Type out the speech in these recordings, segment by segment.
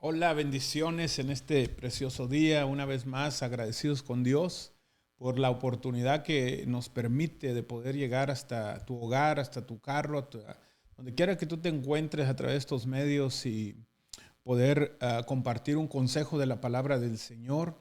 Hola, bendiciones en este precioso día. Una vez más, agradecidos con Dios por la oportunidad que nos permite de poder llegar hasta tu hogar, hasta tu carro, donde quiera que tú te encuentres a través de estos medios y poder compartir un consejo de la palabra del Señor.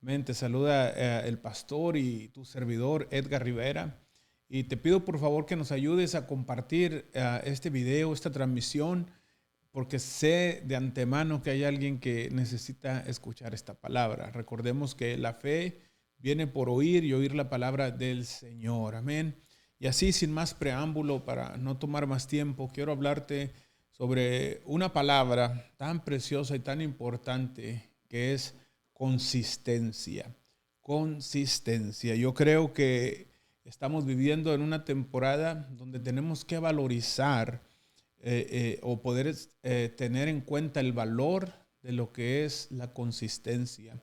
Amén. Te saluda el pastor y tu servidor Edgar Rivera. Y te pido por favor que nos ayudes a compartir este video, esta transmisión, porque sé de antemano que hay alguien que necesita escuchar esta palabra. Recordemos que la fe viene por oír y oír la palabra del Señor. Amén. Y así, sin más preámbulo, para no tomar más tiempo, quiero hablarte sobre una palabra tan preciosa y tan importante que es consistencia. Consistencia. Yo creo que estamos viviendo en una temporada donde tenemos que valorizar o poder tener en cuenta el valor de lo que es la consistencia.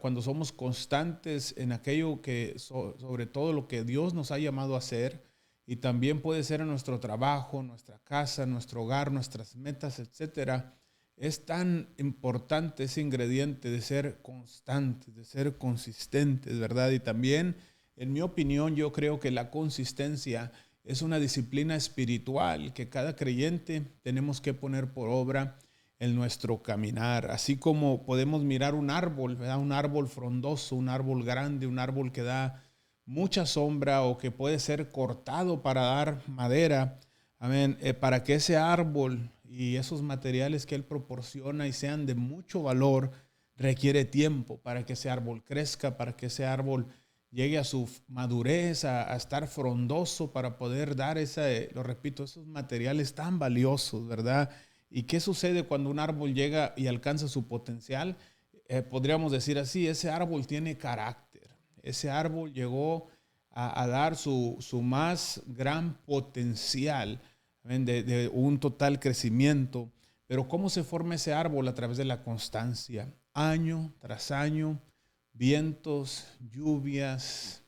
Cuando somos constantes en aquello que, sobre todo lo que Dios nos ha llamado a hacer, y también puede ser en nuestro trabajo, nuestra casa, nuestro hogar, nuestras metas, etcétera, es tan importante ese ingrediente de ser constantes, de ser consistentes, ¿verdad? Y también, en mi opinión, yo creo que la consistencia es una disciplina espiritual que cada creyente tenemos que poner por obra en nuestro caminar. Así como podemos mirar un árbol, ¿verdad? Un árbol frondoso, un árbol grande, un árbol que da mucha sombra o que puede ser cortado para dar madera. Amén. Para que ese árbol y esos materiales que Él proporciona y sean de mucho valor, requiere tiempo para que ese árbol crezca, para que ese árbol llegue a su madurez, a estar frondoso para poder dar lo repito, esos materiales tan valiosos, ¿verdad? ¿Y qué sucede cuando un árbol llega y alcanza su potencial? Podríamos decir así, ese árbol tiene carácter. Ese árbol llegó a dar su más gran potencial de un total crecimiento. Pero ¿cómo se forma ese árbol? A través de la constancia, año tras año, vientos, lluvias,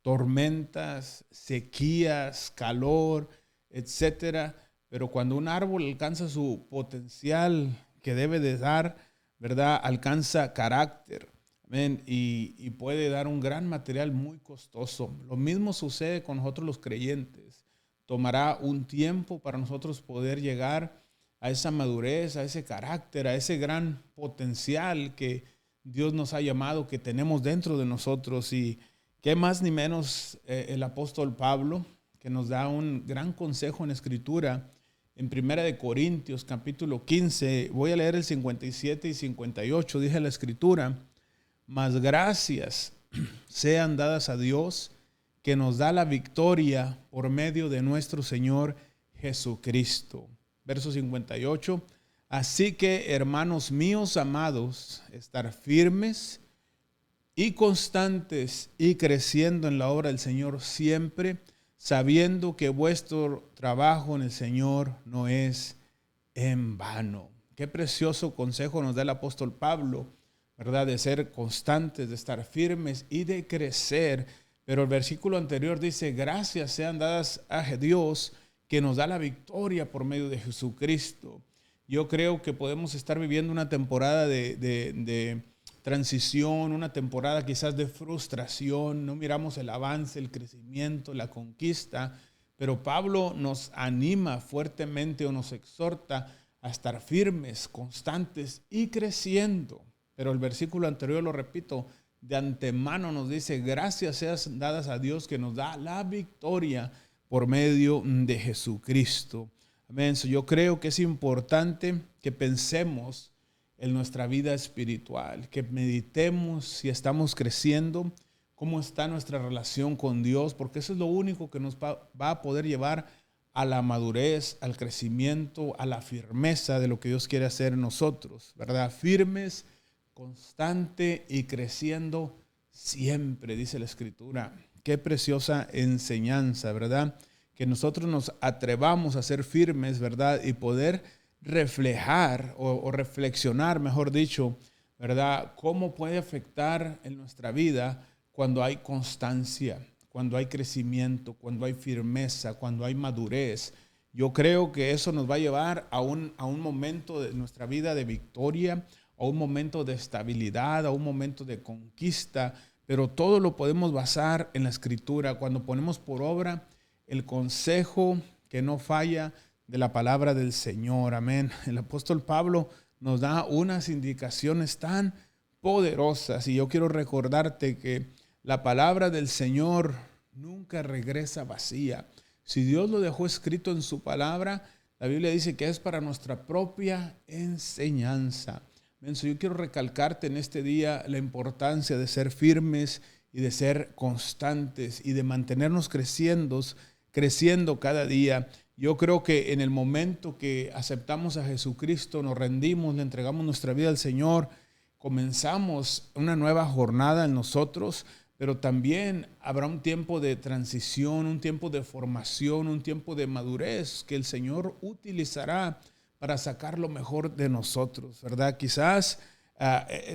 tormentas, sequías, calor, etcétera. Pero cuando un árbol alcanza su potencial que debe de dar, ¿verdad? Alcanza carácter. Amén. Y puede dar un gran material muy costoso. Lo mismo sucede con nosotros los creyentes. Tomará un tiempo para nosotros poder llegar a esa madurez, a ese carácter, a ese gran potencial que Dios nos ha llamado, que tenemos dentro de nosotros. Y qué más ni menos el apóstol Pablo, que nos da un gran consejo en Escritura, en Primera de Corintios, capítulo 15, voy a leer el 57 y 58, dice la Escritura: mas gracias sean dadas a Dios, que nos da la victoria por medio de nuestro Señor Jesucristo. Verso 58. Así que, hermanos míos amados, estar firmes y constantes y creciendo en la obra del Señor siempre, sabiendo que vuestro trabajo en el Señor no es en vano. Qué precioso consejo nos da el apóstol Pablo, ¿verdad? De ser constantes, de estar firmes y de crecer. Pero el versículo anterior dice: gracias sean dadas a Dios, que nos da la victoria por medio de Jesucristo. Yo creo que podemos estar viviendo una temporada de transición, una temporada quizás de frustración. No miramos el avance, el crecimiento, la conquista. Pero Pablo nos anima fuertemente o nos exhorta a estar firmes, constantes y creciendo. Pero el versículo anterior, lo repito, de antemano nos dice: gracias sean dadas a Dios, que nos da la victoria por medio de Jesucristo. Amén. Yo creo que es importante que pensemos en nuestra vida espiritual, que meditemos si estamos creciendo, cómo está nuestra relación con Dios, porque eso es lo único que nos va a poder llevar a la madurez, al crecimiento, a la firmeza de lo que Dios quiere hacer en nosotros, ¿verdad? Firmes, constante y creciendo siempre, dice la Escritura. Qué preciosa enseñanza, ¿verdad? Que nosotros nos atrevamos a ser firmes, ¿verdad? Y poder reflejar o reflexionar, mejor dicho, ¿verdad? Cómo puede afectar en nuestra vida cuando hay constancia, cuando hay crecimiento, cuando hay firmeza, cuando hay madurez. Yo creo que eso nos va a llevar a un momento de nuestra vida de victoria, a un momento de estabilidad, a un momento de conquista, pero todo lo podemos basar en la Escritura cuando ponemos por obra el consejo que no falla de la palabra del Señor. Amén. El apóstol Pablo nos da unas indicaciones tan poderosas y yo quiero recordarte que la palabra del Señor nunca regresa vacía. Si Dios lo dejó escrito en su palabra, la Biblia dice que es para nuestra propia enseñanza. Yo quiero recalcarte en este día la importancia de ser firmes y de ser constantes y de mantenernos creciendo cada día. Yo creo que en el momento que aceptamos a Jesucristo, nos rendimos, le entregamos nuestra vida al Señor, comenzamos una nueva jornada en nosotros, pero también habrá un tiempo de transición, un tiempo de formación, un tiempo de madurez que el Señor utilizará para sacar lo mejor de nosotros, ¿verdad? Quizás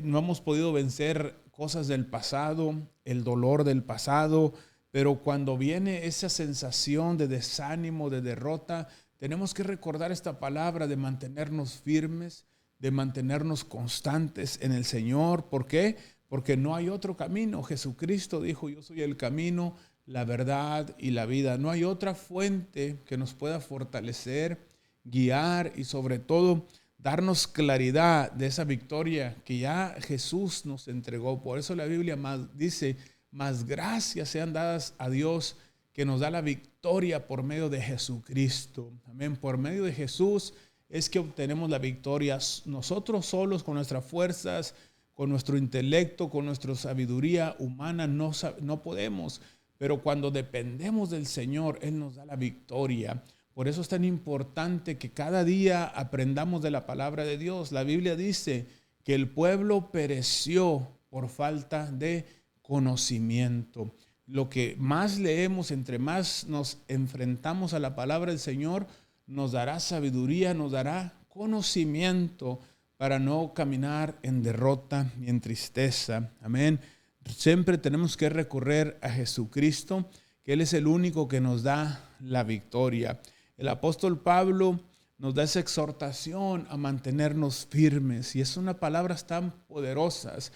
no hemos podido vencer cosas del pasado, el dolor del pasado, pero cuando viene esa sensación de desánimo, de derrota, tenemos que recordar esta palabra de mantenernos firmes, de mantenernos constantes en el Señor. ¿Por qué? Porque no hay otro camino. Jesucristo dijo, yo soy el camino, la verdad y la vida. No hay otra fuente que nos pueda fortalecer, guiar y sobre todo darnos claridad de esa victoria que ya Jesús nos entregó. Por eso la Biblia dice, más gracias sean dadas a Dios que nos da la victoria por medio de Jesucristo. Amén. Por medio de Jesús es que obtenemos la victoria. Nosotros solos con nuestras fuerzas, con nuestro intelecto, con nuestra sabiduría humana no podemos. Pero cuando dependemos del Señor, Él nos da la victoria. Por eso es tan importante que cada día aprendamos de la palabra de Dios. La Biblia dice que el pueblo pereció por falta de conocimiento. Lo que más leemos, entre más nos enfrentamos a la palabra del Señor, nos dará sabiduría, nos dará conocimiento para no caminar en derrota ni en tristeza. Amén. Siempre tenemos que recurrir a Jesucristo, que Él es el único que nos da la victoria. El apóstol Pablo nos da esa exhortación a mantenernos firmes y son unas palabras tan poderosas,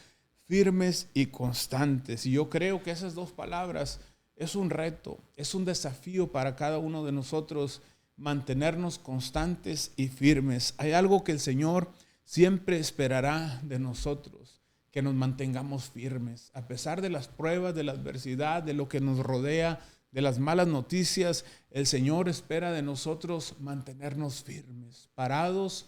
firmes y constantes. Y yo creo que esas dos palabras es un reto, es un desafío para cada uno de nosotros mantenernos constantes y firmes. Hay algo que el Señor siempre esperará de nosotros, que nos mantengamos firmes. A pesar de las pruebas, de la adversidad, de lo que nos rodea, de las malas noticias, el Señor espera de nosotros mantenernos firmes, parados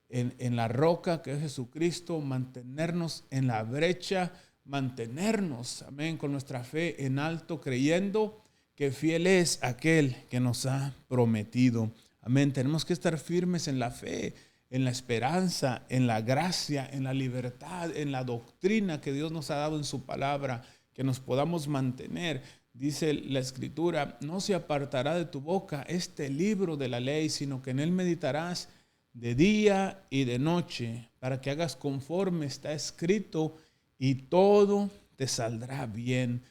en la roca que es Jesucristo, mantenernos en la brecha, mantenernos, amén, con nuestra fe en alto, creyendo que fiel es aquel que nos ha prometido. Amén, tenemos que estar firmes en la fe, en la esperanza, en la gracia, en la libertad, en la doctrina que Dios nos ha dado en su palabra, que nos podamos mantener. Dice la Escritura, no se apartará de tu boca este libro de la ley, sino que en él meditarás de día y de noche, para que hagas conforme está escrito y todo te saldrá bien.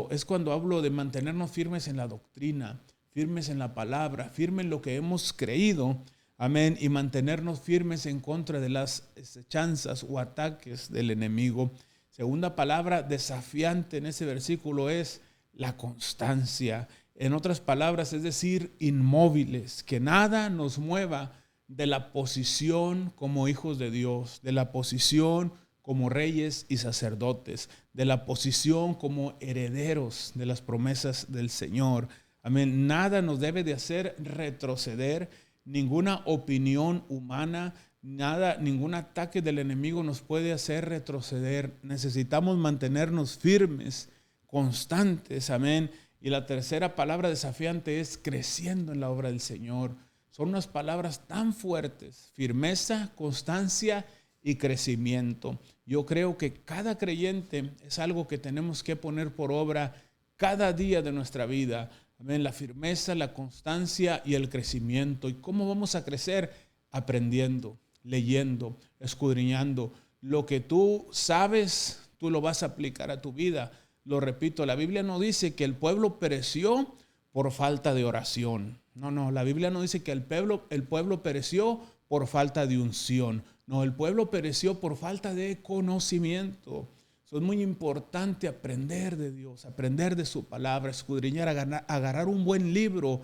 Es cuando hablo de mantenernos firmes en la doctrina, firmes en la palabra, firmes en lo que hemos creído, amén, y mantenernos firmes en contra de las acechanzas o ataques del enemigo. Segunda palabra desafiante en ese versículo es la constancia. En otras palabras, es decir, inmóviles, que nada nos mueva de la posición como hijos de Dios, de la posición como reyes y sacerdotes, de la posición como herederos de las promesas del Señor. Amén. Nada nos debe de hacer retroceder, ninguna opinión humana, ningún ataque del enemigo nos puede hacer retroceder. Necesitamos mantenernos firmes, constantes, amén. Y la tercera palabra desafiante es creciendo en la obra del Señor. Son unas palabras tan fuertes: firmeza, constancia y crecimiento. Yo creo que cada creyente es algo que tenemos que poner por obra cada día de nuestra vida. Amén. La firmeza, la constancia y el crecimiento. ¿Y cómo vamos a crecer? Aprendiendo, leyendo, escudriñando. Lo que tú sabes, tú lo vas a aplicar a tu vida. Lo repito, la Biblia no dice que el pueblo pereció por falta de oración. No, la Biblia no dice que el pueblo pereció por falta de unción. No, el pueblo pereció por falta de conocimiento. Eso es muy importante, aprender de Dios, aprender de su palabra, escudriñar, agarrar un buen libro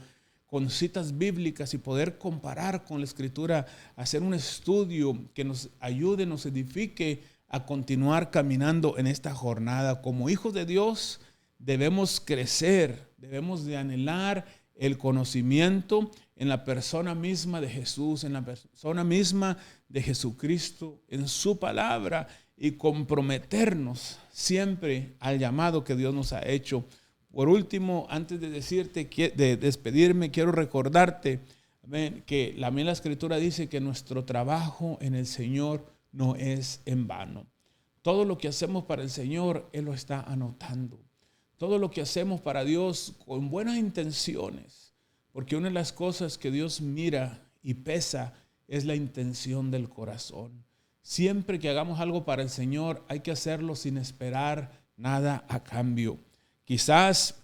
con citas bíblicas y poder comparar con la Escritura, hacer un estudio que nos ayude, nos edifique a continuar caminando en esta jornada. Como hijos de Dios debemos crecer, debemos de anhelar el conocimiento en la persona misma de Jesús, en la persona misma de Jesucristo, en su palabra, y comprometernos siempre al llamado que Dios nos ha hecho. Por último, antes de de despedirme, quiero recordarte, amén, que la Escritura dice que nuestro trabajo en el Señor no es en vano. Todo lo que hacemos para el Señor, Él lo está anotando. Todo lo que hacemos para Dios con buenas intenciones, porque una de las cosas que Dios mira y pesa es la intención del corazón. Siempre que hagamos algo para el Señor, hay que hacerlo sin esperar nada a cambio. Quizás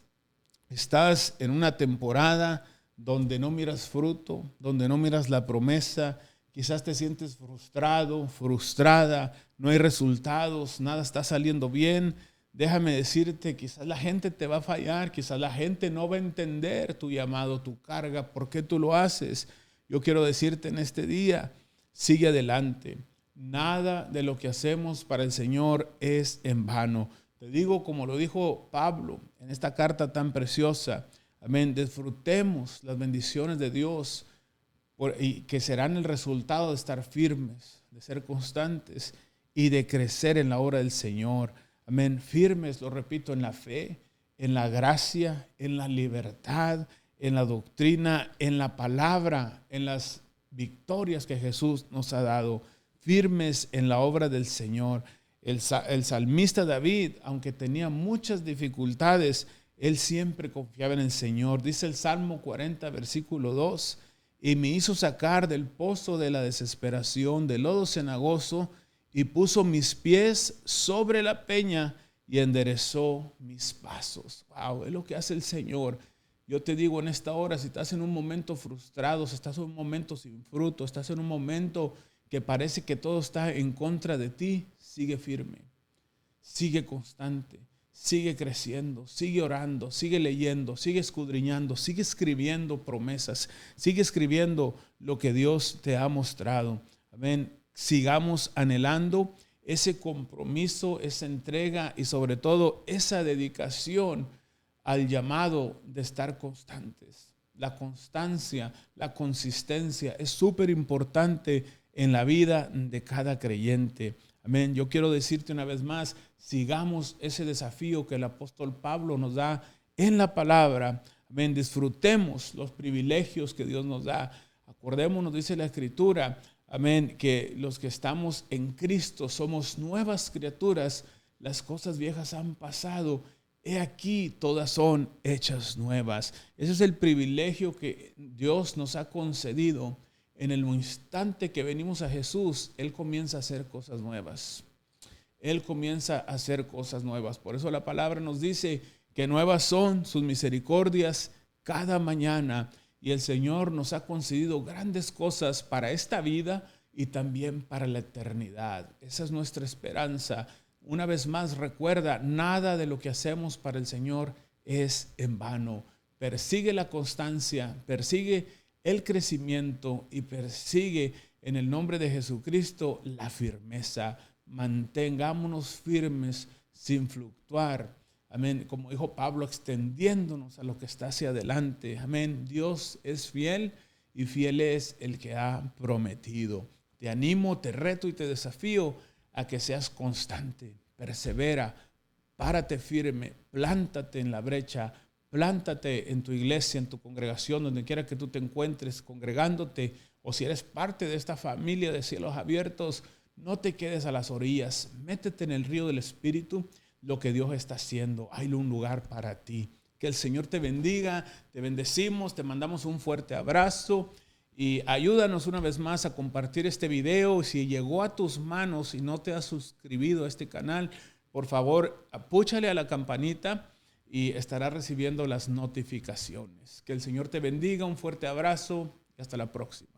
estás en una temporada donde no miras fruto, donde no miras la promesa. Quizás te sientes frustrado, frustrada, no hay resultados, nada está saliendo bien. Déjame decirte, quizás la gente te va a fallar, quizás la gente no va a entender tu llamado, tu carga, por qué tú lo haces. Yo quiero decirte en este día, sigue adelante. Nada de lo que hacemos para el Señor es en vano. Te digo como lo dijo Pablo en esta carta tan preciosa. Amén. Disfrutemos las bendiciones de Dios y que serán el resultado de estar firmes, de ser constantes y de crecer en la obra del Señor. Amén. Firmes, lo repito, en la fe, en la gracia, en la libertad, en la doctrina, en la palabra, en las victorias que Jesús nos ha dado. Firmes en la obra del Señor. El salmista David, aunque tenía muchas dificultades, él siempre confiaba en el Señor. Dice el Salmo 40, versículo 2, y me hizo sacar del pozo de la desesperación, del lodo cenagoso, y puso mis pies sobre la peña y enderezó mis pasos. Wow, es lo que hace el Señor. Yo te digo en esta hora, si estás en un momento frustrado, si estás en un momento sin fruto, estás en un momento que parece que todo está en contra de ti, sigue firme, sigue constante, sigue creciendo, sigue orando, sigue leyendo, sigue escudriñando, sigue escribiendo promesas, sigue escribiendo lo que Dios te ha mostrado. Amén. Sigamos anhelando ese compromiso, esa entrega y sobre todo esa dedicación al llamado de estar constantes. La constancia, la consistencia es súper importante en la vida de cada creyente. Amén. Yo quiero decirte una vez más, sigamos ese desafío que el apóstol Pablo nos da en la palabra. Amén. Disfrutemos los privilegios que Dios nos da. Acordémonos, dice la Escritura, amén, que los que estamos en Cristo somos nuevas criaturas. Las cosas viejas han pasado. He aquí, todas son hechas nuevas. Ese es el privilegio que Dios nos ha concedido. En el instante que venimos a Jesús, Él comienza a hacer cosas nuevas. Él comienza a hacer cosas nuevas. Por eso la palabra nos dice que nuevas son sus misericordias cada mañana. Y el Señor nos ha concedido grandes cosas para esta vida y también para la eternidad. Esa es nuestra esperanza. Una vez más, recuerda, nada de lo que hacemos para el Señor es en vano. Persigue la constancia, persigue el crecimiento y persigue en el nombre de Jesucristo la firmeza. Mantengámonos firmes sin fluctuar. Amén. Como dijo Pablo, extendiéndonos a lo que está hacia adelante. Amén. Dios es fiel y fiel es el que ha prometido. Te animo, te reto y te desafío a que seas constante, persevera, párate firme, plántate en la brecha, plántate en tu iglesia, en tu congregación, donde quiera que tú te encuentres congregándote, o si eres parte de esta familia de cielos abiertos, no te quedes a las orillas, métete en el río del Espíritu, lo que Dios está haciendo, hay un lugar para ti. Que el Señor te bendiga, te bendecimos, te mandamos un fuerte abrazo y ayúdanos una vez más a compartir este video. Si llegó a tus manos y no te has suscribido a este canal, por favor, apúchale a la campanita y estarás recibiendo las notificaciones. Que el Señor te bendiga, un fuerte abrazo y hasta la próxima.